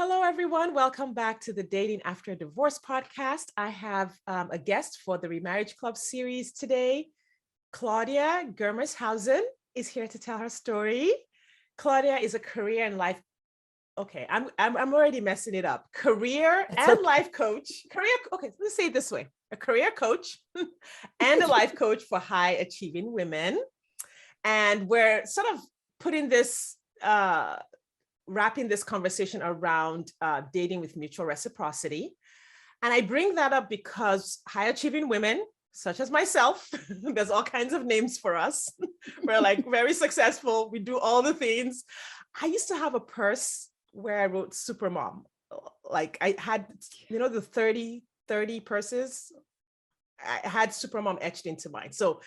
Hello, everyone. Welcome back to the Dating After Divorce podcast. I have a guest for the Remarriage Club series today. Claudia Germeshausen is here to tell her story. Claudia is a career and life. Okay, I'm already messing it up. Career and life coach. Okay, let's say it this way: a career coach and a life coach for high achieving women. And we're sort of putting this wrapping this conversation around dating with mutual reciprocity. And I bring that up because high achieving women, such as myself, there's all kinds of names for us. We're like very successful. We do all the things. I used to have a purse where I wrote Supermom. Like I had, the 30 purses. I had Supermom etched into mine. So,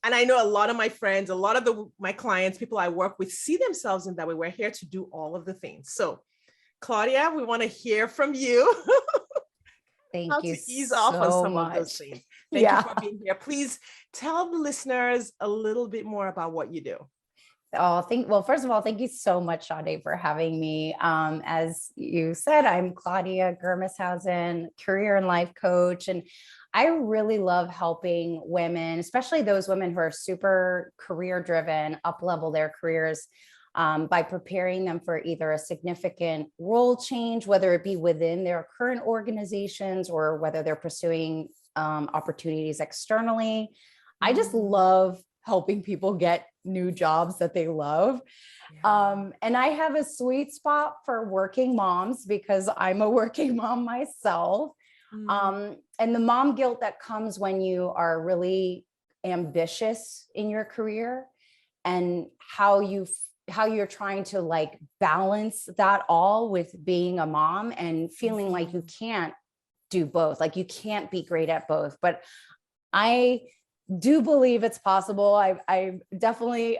and I know a lot of my friends, a lot of my clients, people I work with see themselves in that way. We're here to do all of the things. So Claudia, we want to hear from you. Thank How you to ease so off on some much. of those things. Thank you for being here. Please tell the listeners a little bit more about what you do. Well, first of all, thank you so much, Sade, for having me. As you said, I'm Claudia Germeshausen, career and life coach. And I really love helping women, especially those women who are super career driven, up level their careers by preparing them for either a significant role change, whether it be within their current organizations or whether they're pursuing opportunities externally. I just love helping people get new jobs that they love. And I have a sweet spot for working moms because I'm a working mom myself. And the mom guilt that comes when you are really ambitious in your career and how you're trying to like balance that all with being a mom and feeling like you can't do both, like you can't be great at both. But I do believe it's possible. I definitely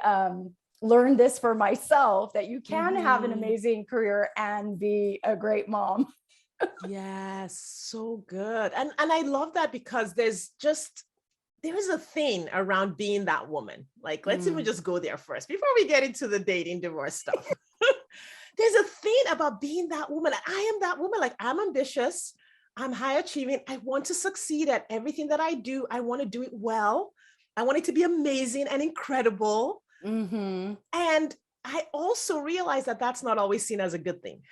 learned this for myself, that you can have an amazing career and be a great mom. Yes, so good. And I love that because there is a thing around being that woman. Like, let's even just go there first before we get into the dating divorce stuff. There's a thing about being that woman. I am that woman. Like, I'm ambitious. I'm high achieving. I want to succeed at everything that I do. I want to do it well. I want it to be amazing and incredible. And I also realize that that's not always seen as a good thing.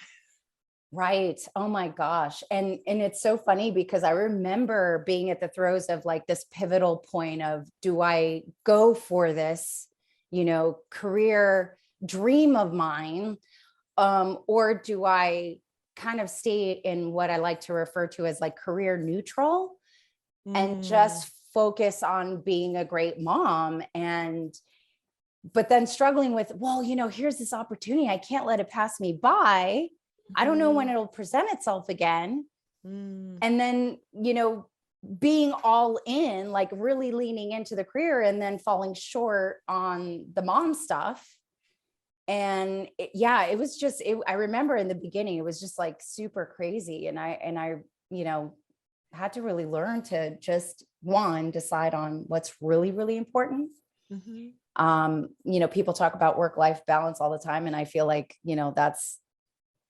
Right. Oh my gosh. And it's so funny because I remember being at the throes of like this pivotal point of, do I go for this, career dream of mine? Or do I kind of stay in what I like to refer to as like career neutral and just focus on being a great mom? But then struggling with, well, here's this opportunity. I can't let it pass me by. I don't know when it'll present itself again. And then, being all in, like really leaning into the career and then falling short on the mom stuff. And it was just, I remember in the beginning, it was just like super crazy. And I had to really learn to just decide on what's really, really important. People talk about work-life balance all the time. And I feel like,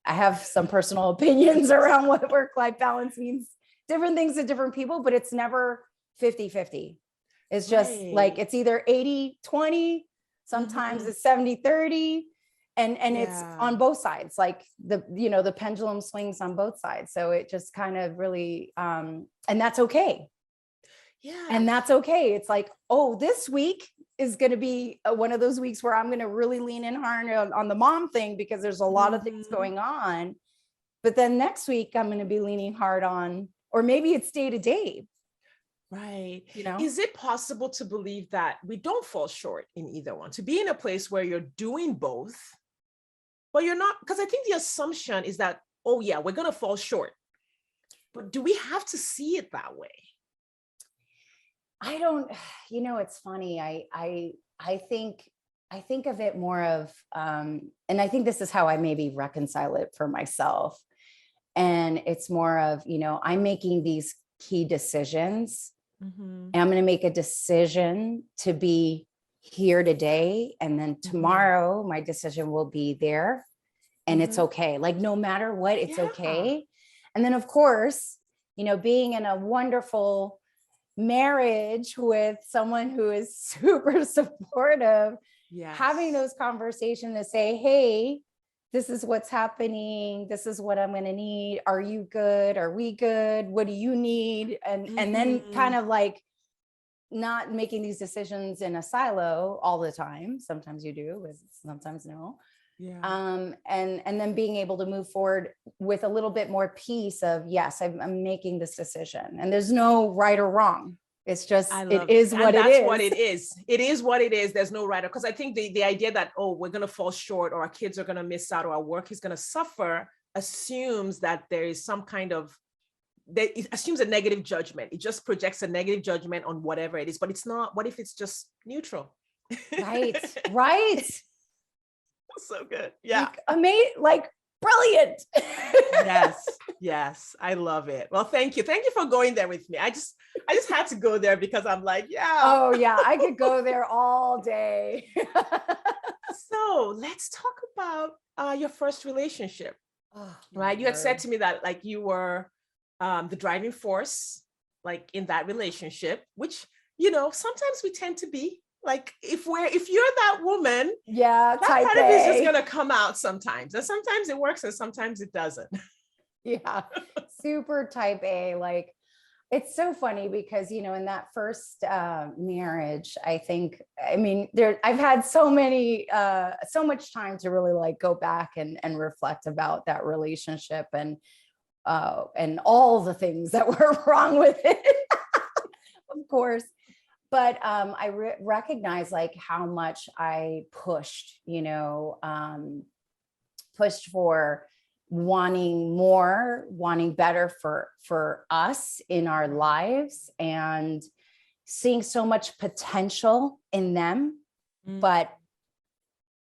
I have some personal opinions around what work-life balance means, different things to different people, but it's never 50-50. It's just like, it's either 80-20, sometimes it's 70-30, and it's on both sides. Like the pendulum swings on both sides. So it just kind of really, and that's okay. Yeah. And that's okay. It's like, oh, this week is going to be one of those weeks where I'm going to really lean in hard on the mom thing because there's a lot of things going on. But then next week I'm going to be leaning hard on, or maybe it's day to day. Right. Is it possible to believe that we don't fall short in either one, to be in a place where you're doing both, but you're not? Because I think the assumption is that, oh yeah, we're going to fall short. But do we have to see it that way? I don't, it's funny. I think of it more of, and I think this is how I maybe reconcile it for myself. And it's more of, I'm making these key decisions and I'm going to make a decision to be here today. And then tomorrow my decision will be there. and it's okay. Like, no matter what, it's Yeah. okay. And then of course, being in a wonderful marriage with someone who is super supportive, having those conversations to say, hey, this is what's happening. This is what I'm going to need. Are you good? Are we good? What do you need? And then kind of like not making these decisions in a silo all the time. Sometimes you do, sometimes no. And then being able to move forward with a little bit more peace of, yes, I'm making this decision, and there's no right or wrong. It's just, it is what it is. That's what it is. It is what it is. There's no right. Because I think the idea that, oh, we're going to fall short, or our kids are going to miss out, or our work is going to suffer, assumes that there is some kind of, it assumes a negative judgment. It just projects a negative judgment on whatever it is, but it's not. What if it's just neutral? Right. Right. So good. Yeah. Like brilliant. Yes. I love it. Well, thank you for going there with me. I just had to go there because I'm like, yeah. Oh yeah, I could go there all day. So let's talk about your first relationship. Right. You had said to me that like you were the driving force, like in that relationship, which, sometimes we tend to be. Like if you're that woman, that part of it is just gonna come out sometimes, and sometimes it works and sometimes it doesn't. Yeah, super type A. Like, it's so funny because in that first marriage, I've had so much time to really like go back and reflect about that relationship and all the things that were wrong with it, of course. But I recognize like how much I pushed for wanting more, wanting better for us in our lives, and seeing so much potential in them, but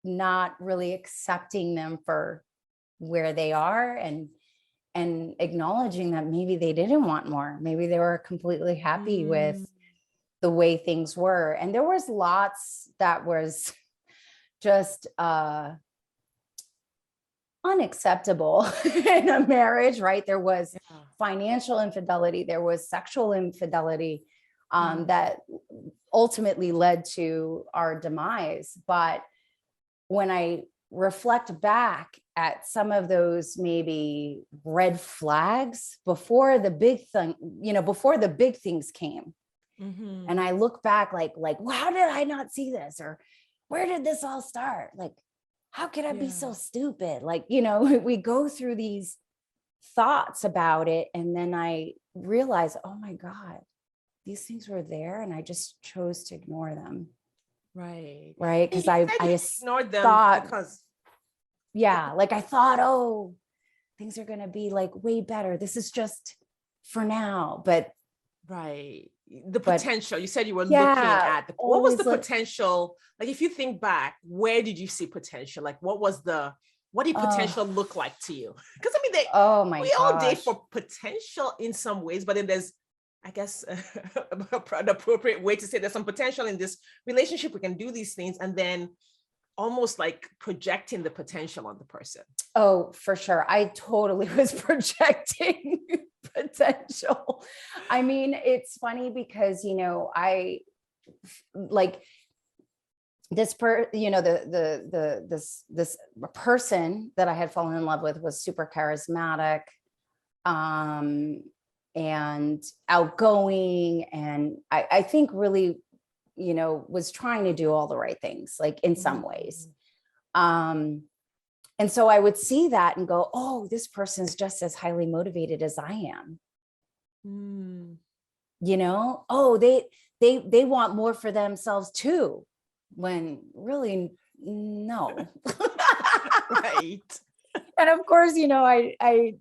not really accepting them for where they are, and acknowledging that maybe they didn't want more. Maybe they were completely happy with the way things were. And there was lots that was just unacceptable in a marriage, right? There was financial infidelity, there was sexual infidelity that ultimately led to our demise. But when I reflect back at some of those maybe red flags before the big things came, and I look back like, well, how did I not see this? Or where did this all start? Like, how could I be so stupid? Like, we go through these thoughts about it. And then I realize, oh my God, these things were there and I just chose to ignore them. Right. Right. Because I ignored them because. Yeah. Like I thought, oh, things are going to be like way better. This is just for now. But right. The potential, you said you were looking at what was the potential? Like, if you think back, where did you see potential? Like, what did potential look like to you? Because we all date for potential in some ways, but then there's, I guess, an appropriate way to say there's some potential in this relationship. We can do these things, and then almost like projecting the potential on the person. Oh, for sure. I totally was projecting potential. I mean, it's funny because, I like this this person that I had fallen in love with was super charismatic, and outgoing. And I think really, was trying to do all the right things, like in some ways. And so I would see that and go, oh, this person's just as highly motivated as I am. Oh, they want more for themselves too, when really no. Right. And of course, I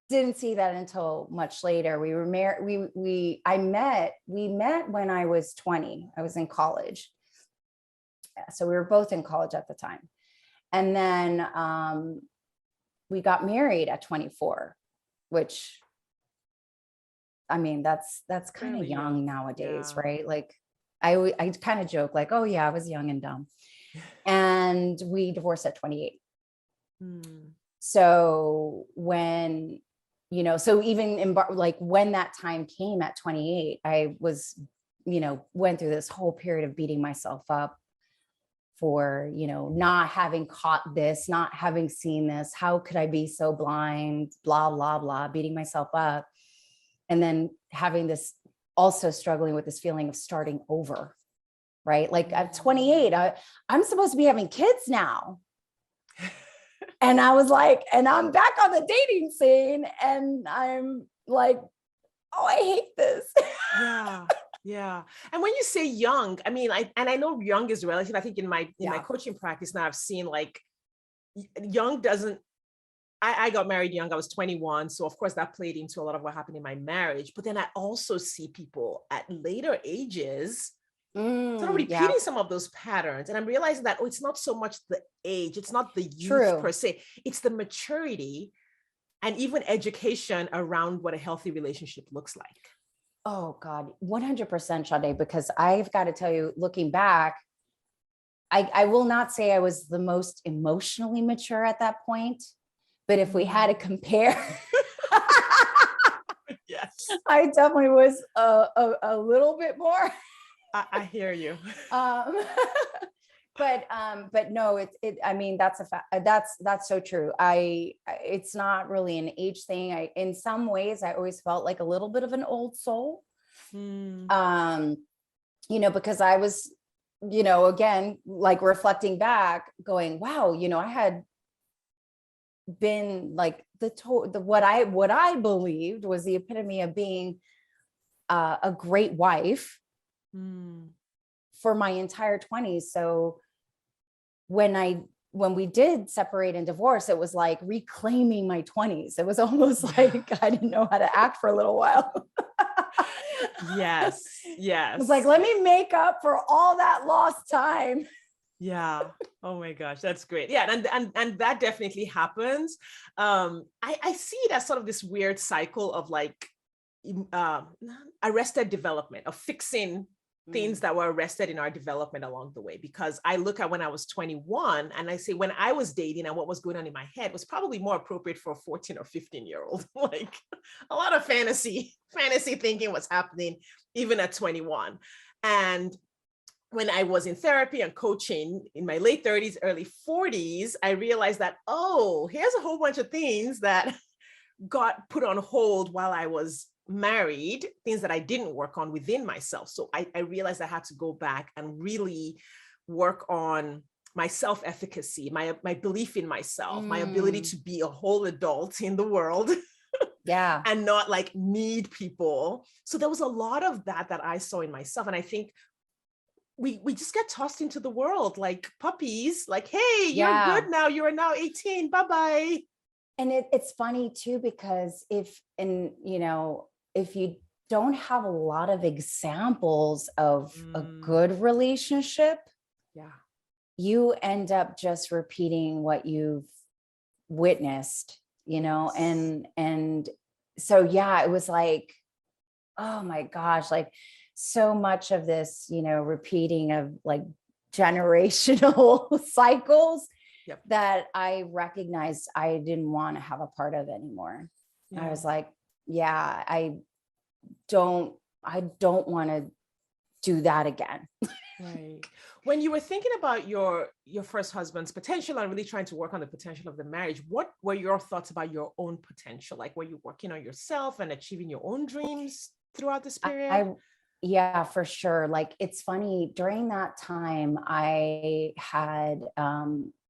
didn't see that until much later. We were married. We met when I was 20. I was in college. So we were both in college at the time. And then we got married at 24, which, I mean, that's kind of young nowadays, right? Like I kind of joke like, oh yeah, I was young and dumb. And we divorced at 28. Mm. So when, so even like when that time came at 28, I was, went through this whole period of beating myself up for, not having caught this, not having seen this. How could I be so blind? Blah, blah, blah, beating myself up. And then having this, also struggling with this feeling of starting over, right? Like at 28, I'm supposed to be having kids now. And I was like, and I'm back on the dating scene and I'm like, oh, I hate this. Yeah. Yeah. And when you say young, I mean, I know young is relative. I think in my coaching practice now, I've seen like young doesn't, I got married young. I was 21. So of course that played into a lot of what happened in my marriage. But then I also see people at later ages sort of repeating some of those patterns. And I'm realizing that, it's not so much the age, it's not the youth per se, it's the maturity and even education around what a healthy relationship looks like. Oh God, 100% Sade, because I've got to tell you, looking back, I will not say I was the most emotionally mature at that point, but if we had to compare, yes, I definitely was a little bit more. I hear you. But no, I mean, that's a fact. That's so true. It's not really an age thing. In some ways, I always felt like a little bit of an old soul. Because I was, again, like reflecting back going, wow, I had been like what I believed was the epitome of being a great wife for my entire 20s. So when we did separate and divorce, it was like reclaiming my 20s. It was almost like I didn't know how to act for a little while. Yes. It was like, let me make up for all that lost time. Yeah. Oh my gosh, that's great. Yeah, and that definitely happens. I see it as sort of this weird cycle of like arrested development, of fixing things that were arrested in our development along the way. Because I look at when I was 21 and I say when I was dating and what was going on in my head was probably more appropriate for a 14 or 15-year-old. Like a lot of fantasy thinking was happening even at 21. And when I was in therapy and coaching in my late 30s, early 40s, I realized that, here's a whole bunch of things that got put on hold while I was married, things that I didn't work on within myself. So I realized I had to go back and really work on my self-efficacy, my belief in myself, my ability to be a whole adult in the world. Yeah. And not like need people. So there was a lot of that I saw in myself. And I think we just get tossed into the world like puppies, like, hey, you're good now. You are now 18. Bye-bye. And it's funny too, because if you don't have a lot of examples of a good relationship, you end up just repeating what you've witnessed, and so, it was like, oh my gosh, like so much of this, repeating of like generational cycles that I recognized I didn't want to have a part of anymore. I was like, I don't want to do that again. Right. When you were thinking about your first husband's potential and really trying to work on the potential of the marriage, what were your thoughts about your own potential? Like, were you working on yourself and achieving your own dreams throughout this period? Yeah, for sure. Like, it's funny, during that time, I had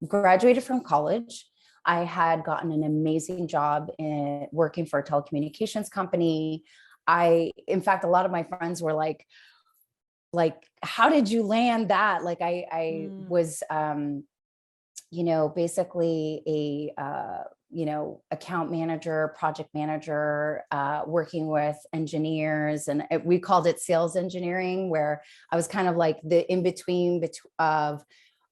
graduated from college. I had gotten an amazing job in working for a telecommunications company. In fact, a lot of my friends were like, how did you land that? Like I was, basically a, account manager, project manager, working with engineers, and we called it sales engineering, where I was kind of like the in-between of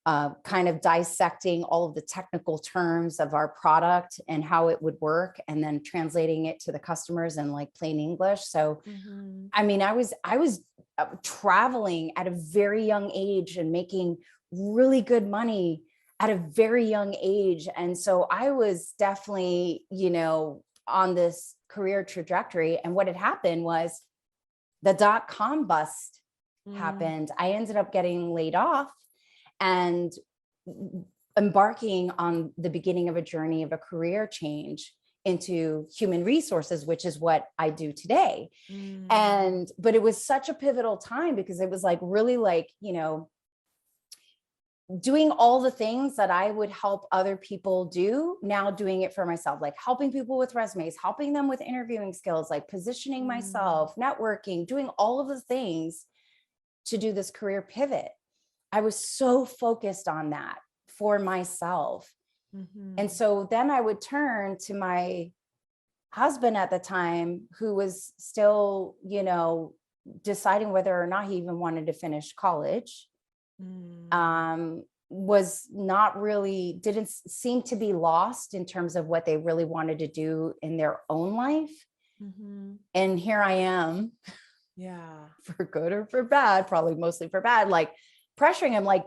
kind of dissecting all of the technical terms of our product and how it would work, and then translating it to the customers in like plain English. So, I mean, I was traveling at a very young age and making really good money at a very young age. And so I was definitely, on this career trajectory. And what had happened was the dot-com bust happened. I ended up getting laid off and embarking on the beginning of a journey of a career change into human resources, which is what I do today. But it was such a pivotal time because it was like really like, doing all the things that I would help other people do, now doing it for myself, like helping people with resumes, helping them with interviewing skills, like positioning myself, networking, doing all of the things to do this career pivot. I was so focused on that for myself. And so then I would turn to my husband at the time, who was still, deciding whether or not he even wanted to finish college. Was not really, didn't seem to be lost in terms of what they really wanted to do in their own life. And here I am, for good or for bad, probably mostly for bad, like pressuring him, like,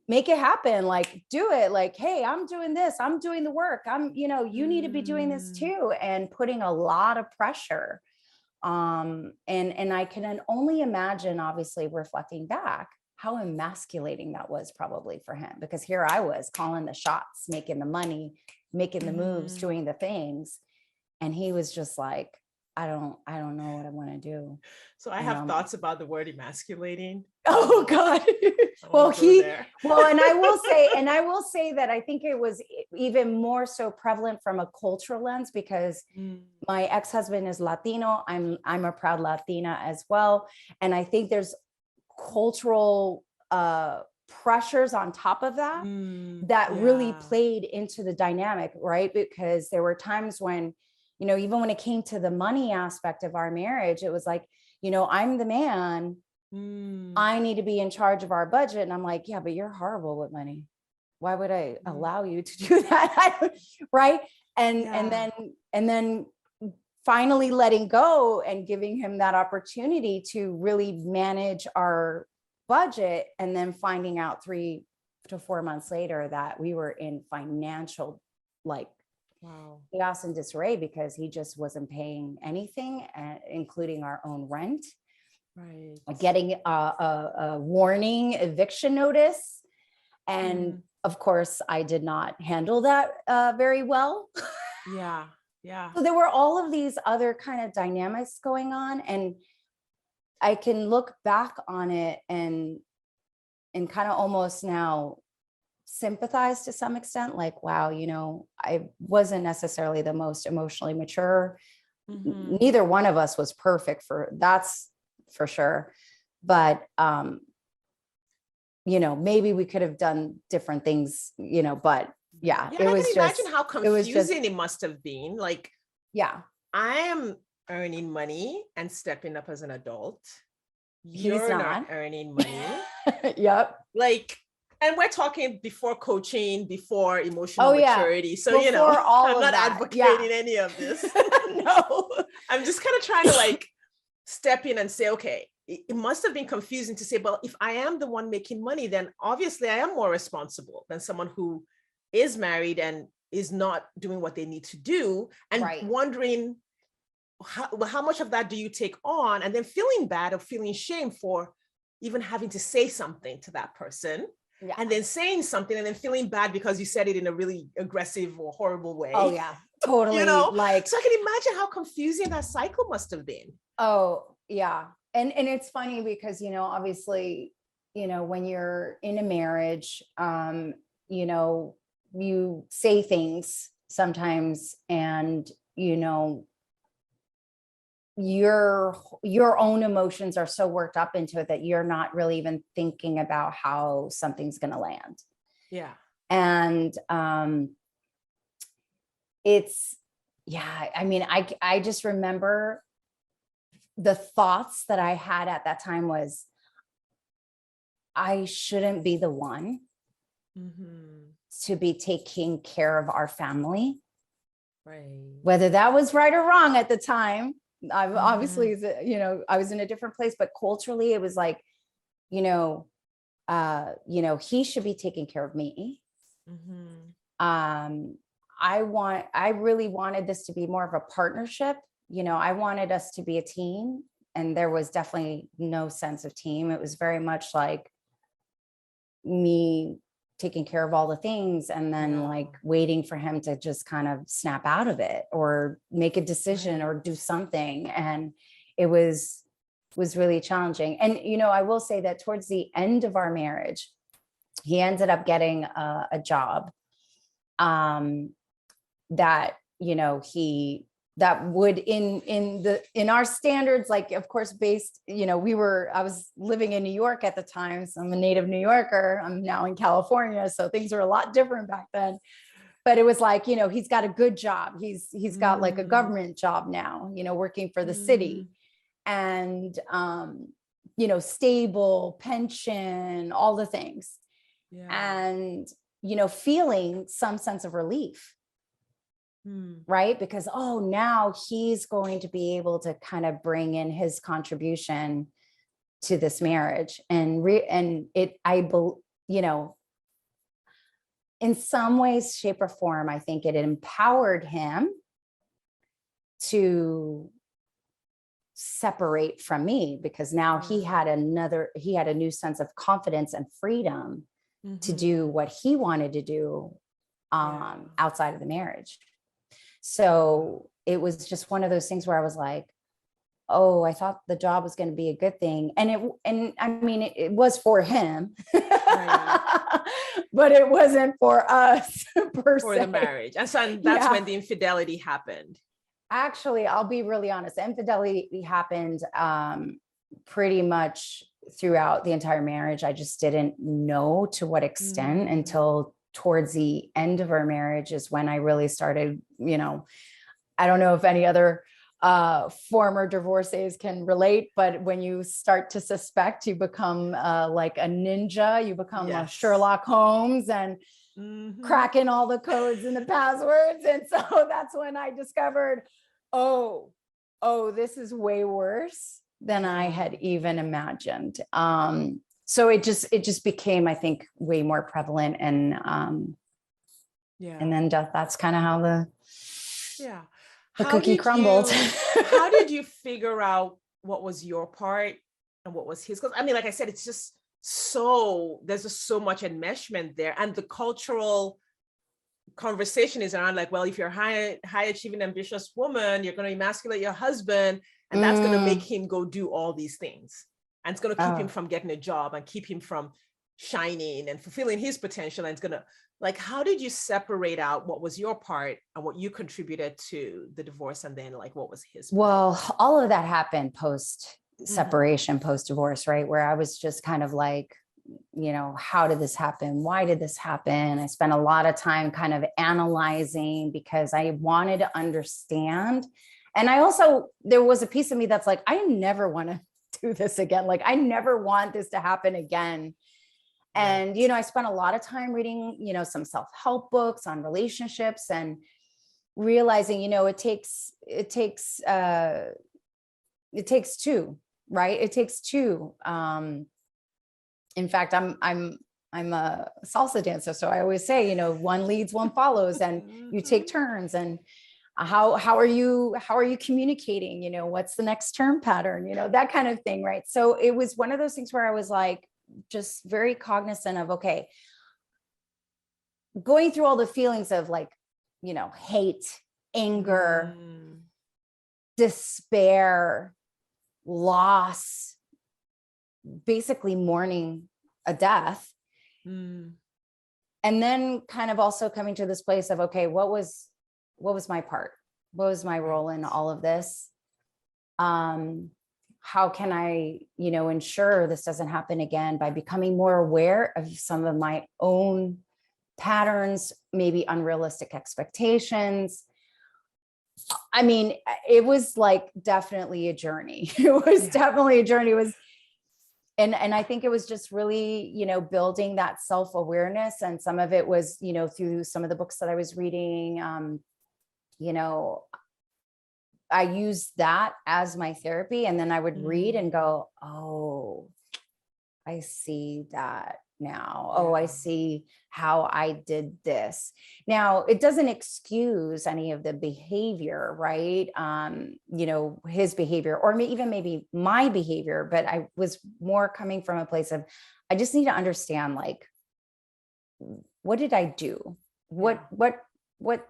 make it happen, like, do it, like, hey, I'm doing this, I'm doing the work, you need to be doing this too, and putting a lot of pressure. And I can only imagine, obviously, reflecting back, how emasculating that was probably for him, because here I was calling the shots, making the money, making the moves, doing the things. And he was just like, I don't know what I want to do. So I have thoughts about the word emasculating. Oh God. And I will say that I think it was even more so prevalent from a cultural lens, because my ex-husband is Latino. I'm a proud Latina as well. And I think there's cultural pressures on top of that really played into the dynamic, right? Because there were times when, even when it came to the money aspect of our marriage, it was like, I'm the man, I need to be in charge of our budget. And I'm like, yeah, but you're horrible with money. Why would I allow you to do that? Right. And then finally letting go and giving him that opportunity to really manage our budget, and then finding out 3 to 4 months later that we were in financial chaos and disarray, because he just wasn't paying anything, including our own rent, getting a warning eviction notice. And of course I did not handle that very well. So there were all of these other kind of dynamics going on, and I can look back on it and kind of almost now sympathize to some extent, like, wow, I wasn't necessarily the most emotionally mature. Neither one of us was perfect, that's for sure. But, maybe we could have done different things, but yeah, it was just, imagine how confusing it must have been. Like, I am earning money and stepping up as an adult. You're not earning money. Like, and we're talking before coaching, before emotional maturity. So, before I'm not advocating any of this. No, I'm just kind of trying to step in and say, okay, it must have been confusing to say, well, if I am the one making money, then obviously I am more responsible than someone who is married and is not doing what they need to do, and wondering how much of that do you take on, and then feeling bad or feeling shame for even having to say something to that person, and then saying something and then feeling bad because you said it in a really aggressive or horrible way. Oh yeah, totally. So I can imagine how confusing that cycle must have been. Oh yeah. And it's funny because, obviously, when you're in a marriage, you say things sometimes, and, your own emotions are so worked up into it that you're not really even thinking about how something's going to land. And I just remember the thoughts that I had at that time was, I shouldn't be the one to be taking care of our family. Whether that was right or wrong at the time, obviously, I was in a different place, but culturally it was like, he should be taking care of me. Mm-hmm. I really wanted this to be more of a partnership. I wanted us to be a team, and there was definitely no sense of team. It was very much like me taking care of all the things and then like waiting for him to just kind of snap out of it or make a decision or do something. And it was really challenging. And, I will say that towards the end of our marriage, he ended up getting a job that, that would in our standards, like, of course, based, I was living in New York at the time. So I'm a native New Yorker. I'm now in California. So things were a lot different back then, but it was like, he's got a good job. He's got like a government job now, working for the city, and, stable pension, all the things. And, feeling some sense of relief. Right. Because, now he's going to be able to kind of bring in his contribution to this marriage. And in some ways, shape or form, I think it empowered him to separate from me, because now he had a new sense of confidence and freedom to do what he wanted to do outside of the marriage. So it was just one of those things where I was like, I thought the job was going to be a good thing. And it was for him, but it wasn't for us per se. The marriage. And so that's when the infidelity happened. Actually, I'll be really honest. Infidelity happened pretty much throughout the entire marriage. I just didn't know to what extent until towards the end of our marriage is when I really started, I don't know if any other former divorcees can relate, but when you start to suspect, you become like a ninja, you become a Sherlock Holmes and cracking all the codes and the passwords. And so that's when I discovered, this is way worse than I had even imagined. So it just became, I think, way more prevalent. And and then that's kind of how the cookie crumbled. How did you figure out what was your part and what was his? Because like I said, it's just there's just so much enmeshment there. And the cultural conversation is around like, well, if you're a high achieving, ambitious woman, you're going to emasculate your husband, and that's going to make him go do all these things. And it's going to keep him from getting a job and keep him from shining and fulfilling his potential. And it's going to, like, how did you separate out what was your part and what you contributed to the divorce? And then like, what was his part? Well, all of that happened post separation, post divorce, right? Where I was just kind of like, how did this happen? Why did this happen? I spent a lot of time kind of analyzing because I wanted to understand. And there was a piece of me that's like, I never want to do this again. Like, I never want this to happen again. And, I spent a lot of time reading, some self-help books on relationships and realizing, it takes two, right? It takes two. In fact, I'm a salsa dancer. So I always say, one leads, one follows, and you take turns. And how are you communicating? What's the next term pattern? That kind of thing. Right. So it was one of those things where I was like, just very cognizant of, okay, going through all the feelings of like, hate, anger, despair, loss, basically mourning a death. And then kind of also coming to this place of, okay, what was my part? What was my role in all of this? How can I, ensure this doesn't happen again by becoming more aware of some of my own patterns, maybe unrealistic expectations. I mean, it was like definitely a journey. It was definitely a journey. It was, and I think it was just really, building that self-awareness. And some of it was, through some of the books that I was reading, I used that as my therapy. And then I would read and go, I see that now. Oh, I see how I did this. Now, it doesn't excuse any of the behavior, right? His behavior, or even maybe my behavior, but I was more coming from a place of, I just need to understand, like, what did I do? What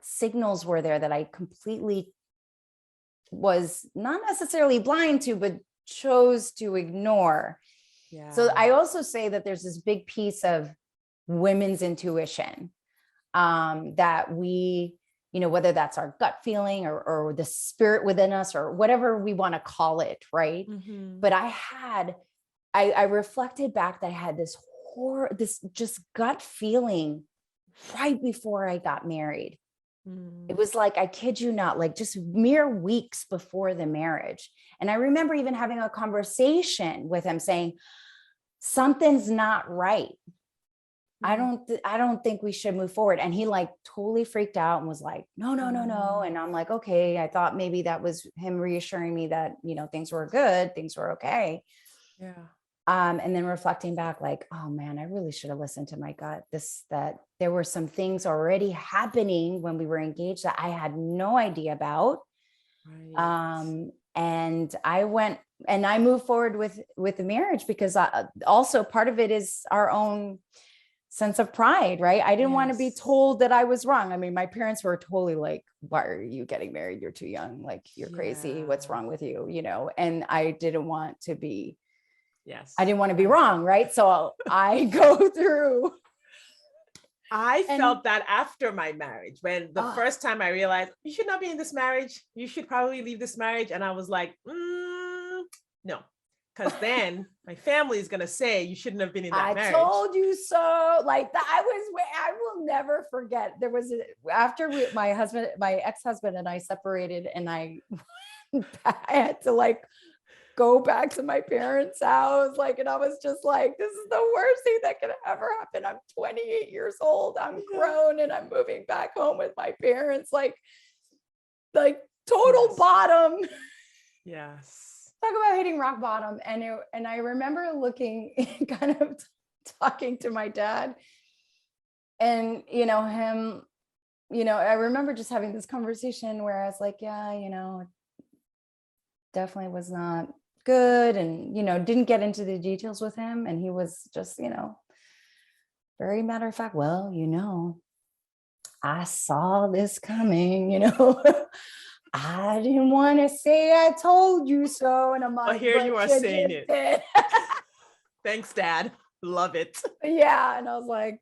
signals were there that I completely was not necessarily blind to, but chose to ignore? Yeah. So I also say that there's this big piece of women's intuition, that we, whether that's our gut feeling or the spirit within us or whatever we want to call it, right? But I reflected back that I had this just gut feeling right before I got married. It was like, I kid you not, like just mere weeks before the marriage. And I remember even having a conversation with him saying, something's not right. I don't think we should move forward. And he like totally freaked out and was like, no. And I'm like, okay, I thought maybe that was him reassuring me that, things were good, things were okay. Yeah. And then reflecting back, like, oh man, I really should have listened to my gut. That there were some things already happening when we were engaged that I had no idea about. Right. And I moved forward with the marriage because also part of it is our own sense of pride, right? I didn't want to be told that I was wrong. I mean, my parents were totally like, why are you getting married? You're too young. Like, you're crazy. What's wrong with you? And I didn't want to be, I didn't want to be wrong. Right. So I go through. I felt that after my marriage, when the first time I realized you should not be in this marriage, you should probably leave this marriage. And I was like, no, because then my family is going to say you shouldn't have been in that marriage. I told you so. Like that, I will never forget. There was after my ex-husband and I separated, and I had to like go back to my parents' house. Like, and I was just like, this is the worst thing that could ever happen. I'm 28 years old. I'm grown and I'm moving back home with my parents. Like total bottom. Yes. Talk about hitting rock bottom. And I remember looking, kind of talking to my dad and, him, I remember just having this conversation where I was like, yeah, definitely was not good. And, didn't get into the details with him. And he was just, very matter of fact, well, I saw this coming, I didn't want to say I told you so. And I'm like, here you are saying it. Thanks, Dad. Love it. Yeah. And I was like,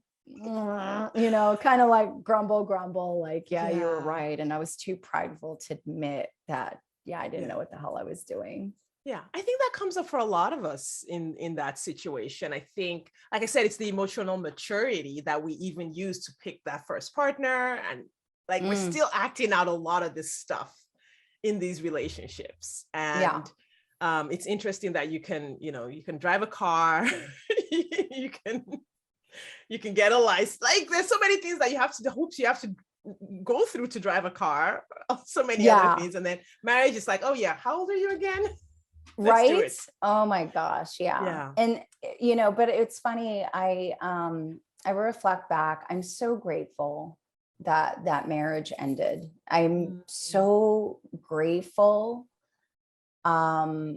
kind of like grumble, like, yeah, you were right. And I was too prideful to admit that, I didn't know what the hell I was doing. Yeah, I think that comes up for a lot of us in that situation. I think, like I said, it's the emotional maturity that we even use to pick that first partner. And like, we're still acting out a lot of this stuff in these relationships. And it's interesting that you can drive a car, you can get a license. Like, there's so many things that you have to go through to drive a car, so many other things. And then marriage is like, oh yeah, how old are you again? Right. Oh my gosh. Yeah. And, but it's funny. I reflect back. I'm so grateful that marriage ended. I'm so grateful. I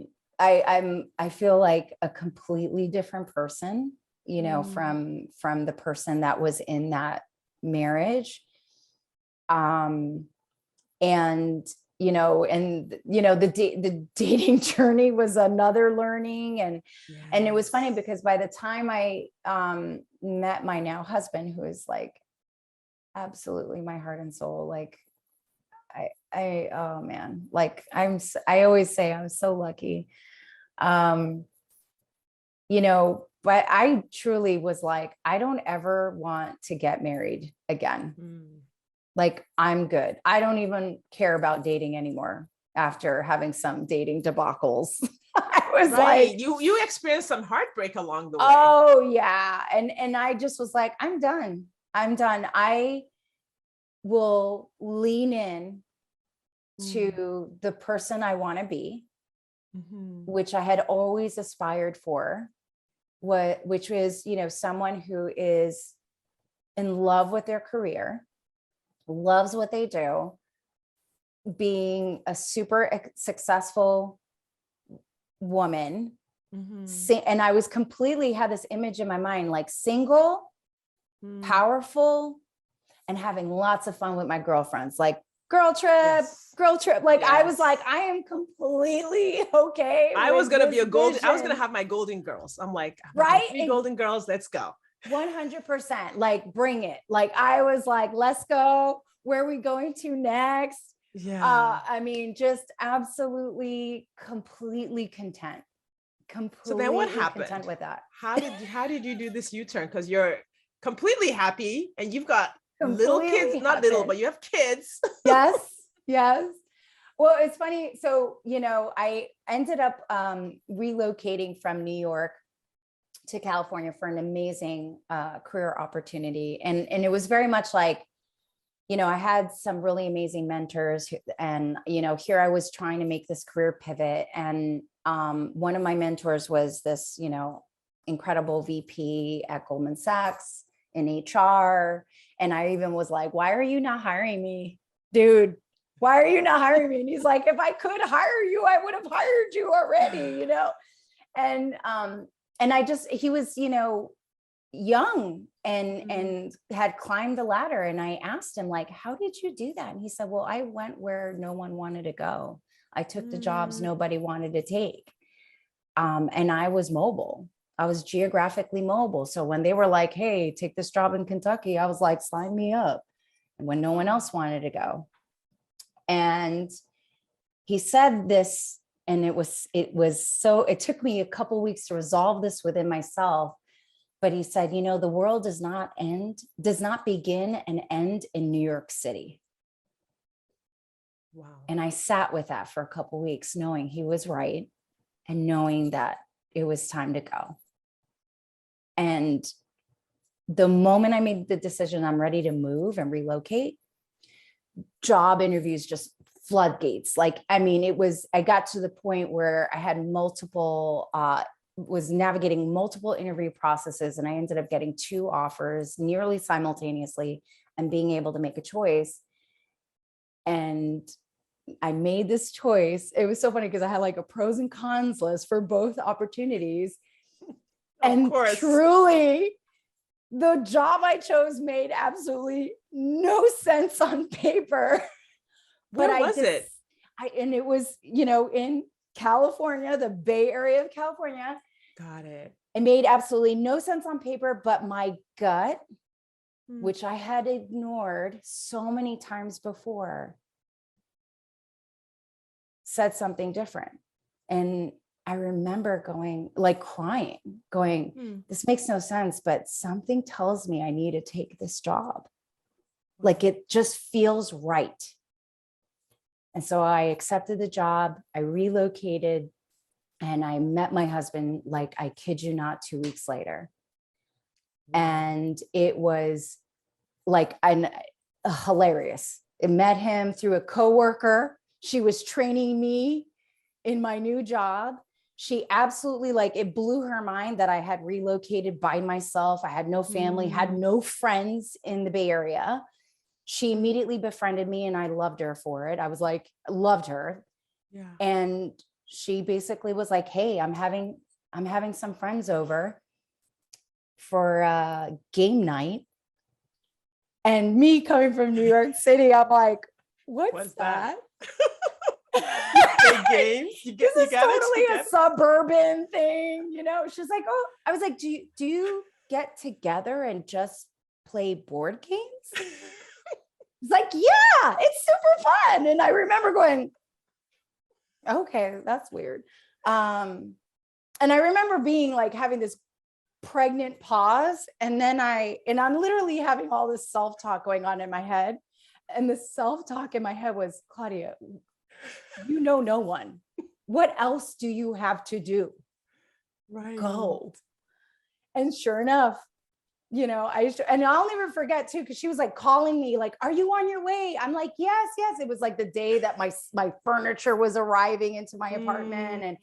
feel like a completely different person, from the person that was in that marriage. And the dating journey was another learning. And it was funny because by the time I met my now husband, who is like absolutely my heart and soul, like oh man, like I always say I'm so lucky. But I truly was like, I don't ever want to get married again. Like, I'm good. I don't even care about dating anymore after having some dating debacles. I was like, you experienced some heartbreak along the way. Oh yeah. And I just was like, I'm done. I will lean in to the person I want to be, which I had always aspired for. which is, someone who is in love with their career, loves what they do, being a super successful woman. And I was completely had this image in my mind, like single, powerful, and having lots of fun with my girlfriends, like girl trip. Like, I was like, I am completely okay. I was going to be a golden, I was going to have my golden girls. I'm like, right? 3 golden girls, let's go. 100%. Like, bring it. Like, I was like, let's go. Where are we going to next? Yeah. I mean, just absolutely, completely content. So then what happened? Content with that. How did you do this U-turn? Because you're completely happy and you've got little kids, not little, but you have kids. Yes. Well, it's funny. So, I ended up relocating from New York to California for an amazing career opportunity. And it was very much like, I had some really amazing mentors, and, here I was trying to make this career pivot. And one of my mentors was this, incredible VP at Goldman Sachs in HR. And I even was like, why are you not hiring me, dude? Why are you not hiring me? And he's like, if I could hire you, I would have hired you already, And he was, young and had climbed the ladder. And I asked him, like, how did you do that? And he said, well, I went where no one wanted to go. I took the jobs nobody wanted to take. And I was mobile. I was geographically mobile. So when they were like, hey, take this job in Kentucky, I was like, sign me up. And when no one else wanted to go. And he said this, and it took me a couple of weeks to resolve this within myself. But he said, the world does not begin and end in New York City. Wow. And I sat with that for a couple of weeks, knowing he was right and knowing that it was time to go. And the moment I made the decision, I'm ready to move and relocate, job interviews, just floodgates. Like, I mean, I got to the point where I had was navigating multiple interview processes, and I ended up getting 2 offers nearly simultaneously and being able to make a choice. And I made this choice. It was so funny because I had like a pros and cons list for both opportunities. And truly, the job I chose made absolutely no sense on paper. Where was it? And it was, in California, the Bay Area of California. Got it. It made absolutely no sense on paper, but my gut, which I had ignored so many times before, said something different. And I remember crying, this makes no sense, but something tells me I need to take this job. Like, it just feels right. And so I accepted the job, I relocated, and I met my husband, like, I kid you not, 2 weeks later. And it was like, hilarious. I met him through a coworker. She was training me in my new job. She absolutely, it blew her mind that I had relocated by myself. I had no family, had no friends in the Bay Area. She immediately befriended me, and I loved her for it. I was like, loved her. Yeah. And she basically was like, hey, I'm having some friends over for game night. And me coming from New York City, I'm like, what's that? Games? This is totally a suburban thing, She's like, oh, I was like, do you get together and just play board games? It's like, yeah, it's super fun. And I remember going, okay, that's weird. And I remember being like, having this pregnant pause. And then I'm literally having all this self-talk going on in my head. And the self-talk in my head was, Claudia, no one. What else do you have to do? Right. Go. And sure enough, and I'll never forget too, because she was like calling me, like, are you on your way? I'm like, yes. It was like the day that my furniture was arriving into my apartment. And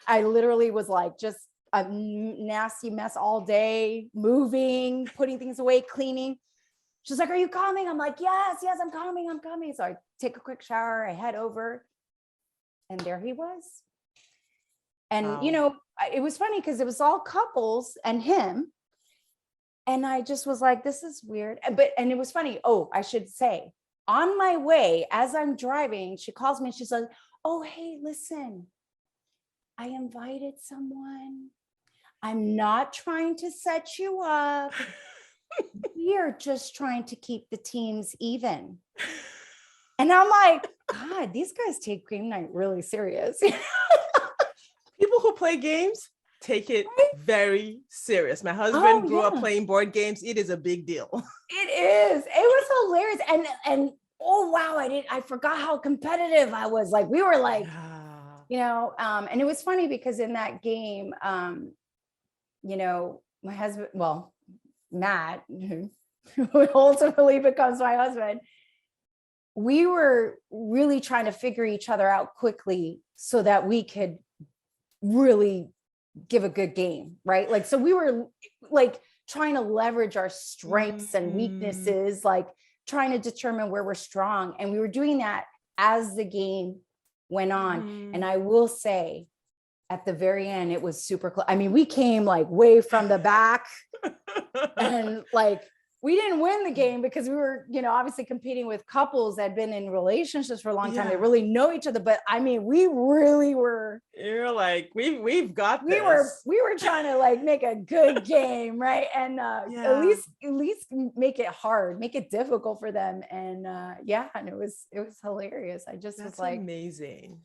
I literally was like, just a nasty mess all day, moving, putting things away, cleaning. She's like, are you coming? I'm like, yes, I'm coming. So I take a quick shower, I head over, and there he was. And, Wow. it was funny because it was all couples and him. And I just was like, this is weird. And it was funny. Oh, I should say, on my way, as I'm driving, she calls me and she's like, oh, hey, listen, I invited someone. I'm not trying to set you up. We are just trying to keep the teams even. And I'm like, God, these guys take game night really serious. People who play games take it very serious. My husband grew up playing board games. It is a big deal. It is. It was hilarious. And oh wow, I forgot how competitive I was. Like we were like, and it was funny because in that game, my husband, well, Matt, who ultimately becomes my husband, we were really trying to figure each other out quickly so that we could really give a good game, right? Like, so we were like trying to leverage our strengths and weaknesses, like trying to determine where we're strong. And we were doing that as the game went on. And I will say, at the very end, it was super close. I mean, we came like way from the back and like, we didn't win the game because we were, obviously competing with couples that had been in relationships for a long time. They really know each other. But I mean, we really were. You're like, we've got this. We were trying to like make a good game, right? And at least make it hard, make it difficult for them. And and it was hilarious. I just was like, amazing.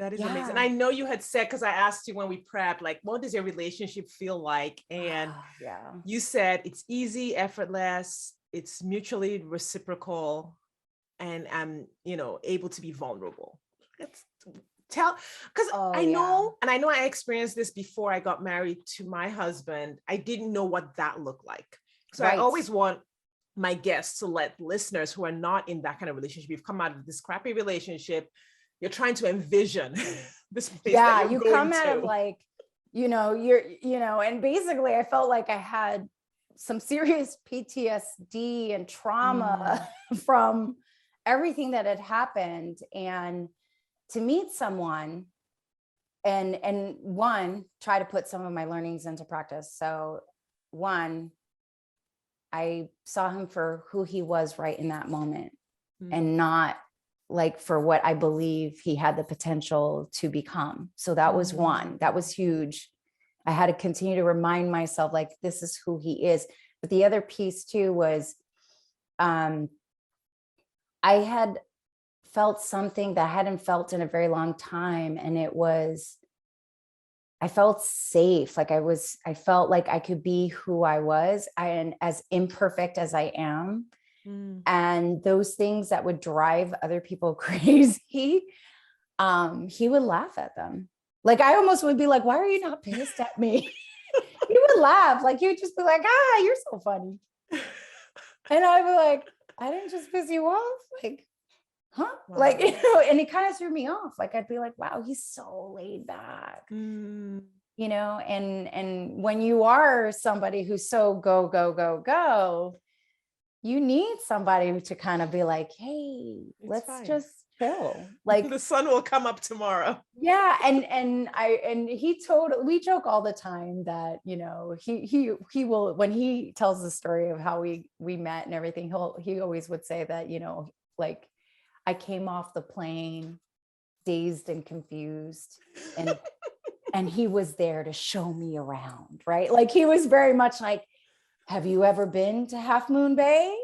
That is amazing. I know you had said, because I asked you when we prepped, like, what does your relationship feel like? And you said it's easy, effortless, it's mutually reciprocal, and I'm, able to be vulnerable. Because I know I experienced this before I got married to my husband. I didn't know what that looked like. So I always want my guests to let listeners who are not in that kind of relationship, you've come out of this crappy relationship, you're trying to envision this place that you're you come out of like, and basically I felt like I had some serious PTSD and trauma from everything that had happened. And to meet someone and one, try to put some of my learnings into practice. So one, I saw him for who he was right in that moment and not like for what I believe he had the potential to become. So that was one, that was huge. I had to continue to remind myself, like, this is who he is. But the other piece too was, I had felt something that I hadn't felt in a very long time. And it was, I felt safe. Like I felt like I could be who I was, and as imperfect as I am. And those things that would drive other people crazy, he would laugh at them. Like I almost would be like, why are you not pissed at me? He would laugh. Like he would just be like, you're so funny. And I'd be like, I didn't just piss you off. Like, huh? Wow. Like, and it kind of threw me off. Like, I'd be like, wow, he's so laid back, and when you are somebody who's so go, go, go, go, you need somebody to kind of be like, hey, let's just chill. Like the sun will come up tomorrow. Yeah. And we joke all the time that, he will, when he tells the story of how we met and everything, he always would say that, like I came off the plane dazed and confused and he was there to show me around. Right. Like he was very much like, have you ever been to Half Moon Bay?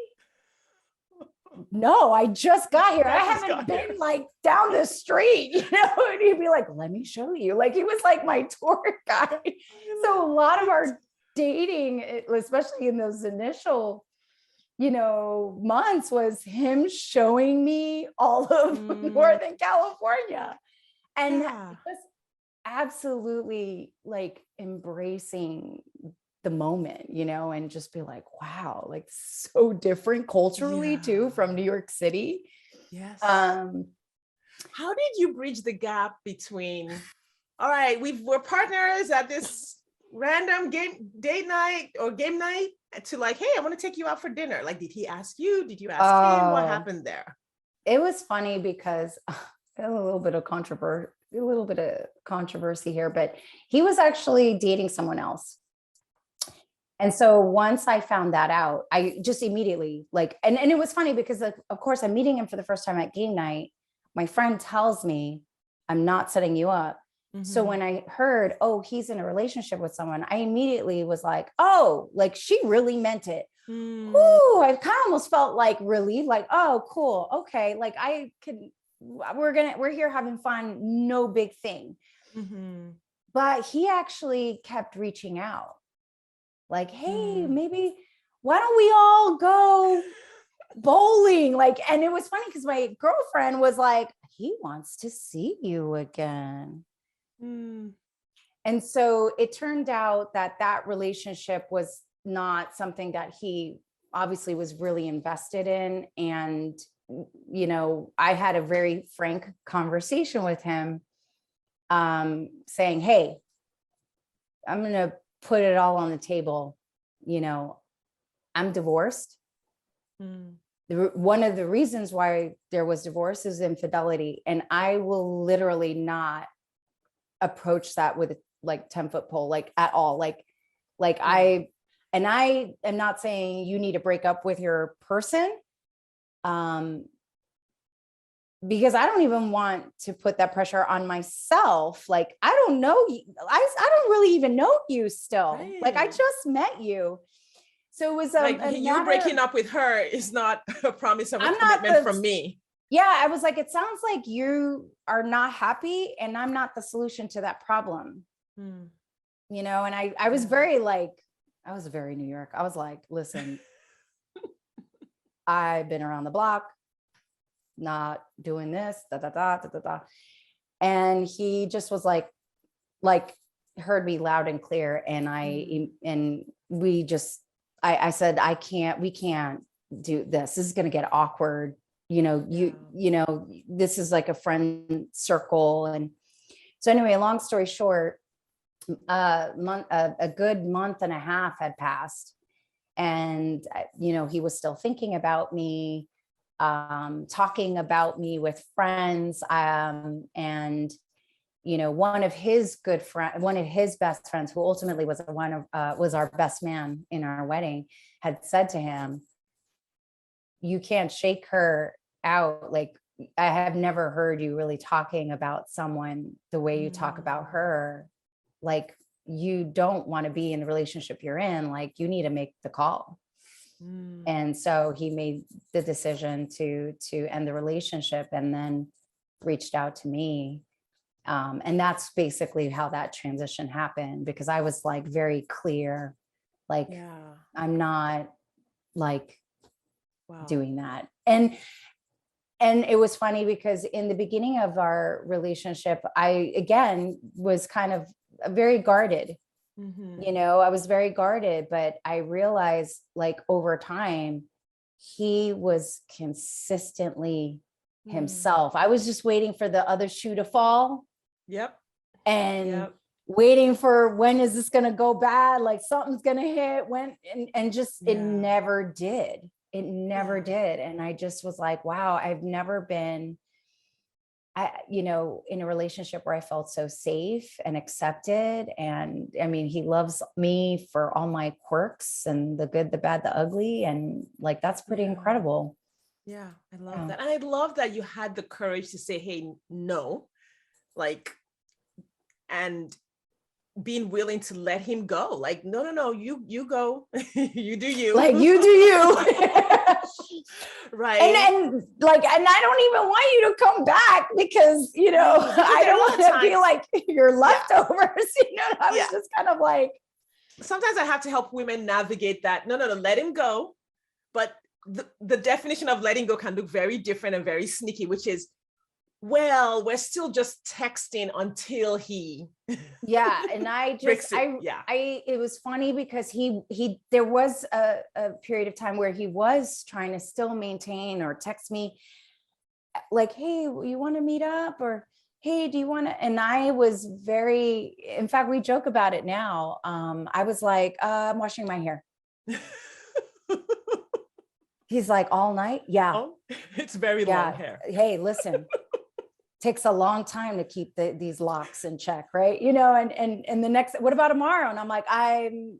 No, I just got here. I haven't been like down the street, and he'd be like, let me show you. Like he was like my tour guide. So a lot of our dating, especially in those initial, months, was him showing me all of Northern California. And just absolutely like embracing the moment, and just be like, wow, like so different culturally too from New York City. Yes. How did you bridge the gap between, all right, we're partners at this random date night or game night to like, hey, I want to take you out for dinner? Like, did he ask you? Did you ask him? What happened there? It was funny because a little bit of controversy here, but he was actually dating someone else. And so once I found that out, I just immediately like, and it was funny because of course I'm meeting him for the first time at game night. My friend tells me, I'm not setting you up. So when I heard, oh, he's in a relationship with someone, I immediately was like, oh, like she really meant it. Ooh, I kind of almost felt like relief, like, oh, cool. Okay. Like we're here having fun. No big thing. But he actually kept reaching out like, hey, maybe why don't we all go bowling? Like, and it was funny because my girlfriend was like, he wants to see you again. And so it turned out that relationship was not something that he obviously was really invested in. And, you know, I had a very frank conversation with him, saying, hey, I'm going to put it all on the table. You know, I'm divorced. One of the reasons why there was divorce is infidelity. And I will literally not approach that with like 10-foot pole, like at all. Like I am not saying you need to break up with your person. Because I don't even want to put that pressure on myself. Like, I don't know you. I don't really even know you still. Right. Like, I just met you. So it was like you breaking up with her is not a promise of a commitment from me. Yeah, I was like, it sounds like you are not happy and I'm not the solution to that problem. You know, and I was very like, I was very New York. I was like, listen, I've been around the block, not doing this, da, da, da, da, da, da. And he just was like heard me loud and clear. And I said, we can't do this. This is going to get awkward. You know, you know, this is like a friend circle. And so anyway, long story short, a good month and a half had passed. And, you know, he was still thinking about me, talking about me with friends. And, you know, one of his best friends, who ultimately was was our best man in our wedding, had said to him, you can't shake her out. Like, I have never heard you really talking about someone the way you talk about her. Like, you don't want to be in the relationship you're in. Like, you need to make the call. And so he made the decision to end the relationship and then reached out to me. And that's basically how that transition happened, because I was like very clear, like, I'm not like doing that. And it was funny because in the beginning of our relationship, I, again, was kind of very guarded. You know, I was very guarded, but I realized, like, over time, he was consistently himself. I was just waiting for the other shoe to fall. And waiting for, when is this going to go bad? Like, something's going to hit and just, it never did. It never did. And I just was like, wow, I've never been, you know, in a relationship where I felt so safe and accepted. And I mean, he loves me for all my quirks and the good, the bad, the ugly. And like, that's pretty incredible. Yeah. I love that. And I love that you had the courage to say, hey, no, like, and being willing to let him go. Like, no, you go, you do you. Like, you do you. Right. And like, and I don't even want you to come back because, you know, I don't want to be like your leftovers, you know. I was just kind of like, sometimes I have to help women navigate that. No, let him go. But the definition of letting go can look very different and very sneaky, which is, well, we're still just texting until he. And I just, it was funny because there was a period of time where he was trying to still maintain or text me like, hey, you want to meet up? Or, hey, do you want to? And I was in fact, we joke about it now. I was like, I'm washing my hair. He's like, all night? Yeah. Oh, it's very long hair. Hey, listen, takes a long time to keep these locks in check, right? And the next, what about tomorrow? And I'm like, I'm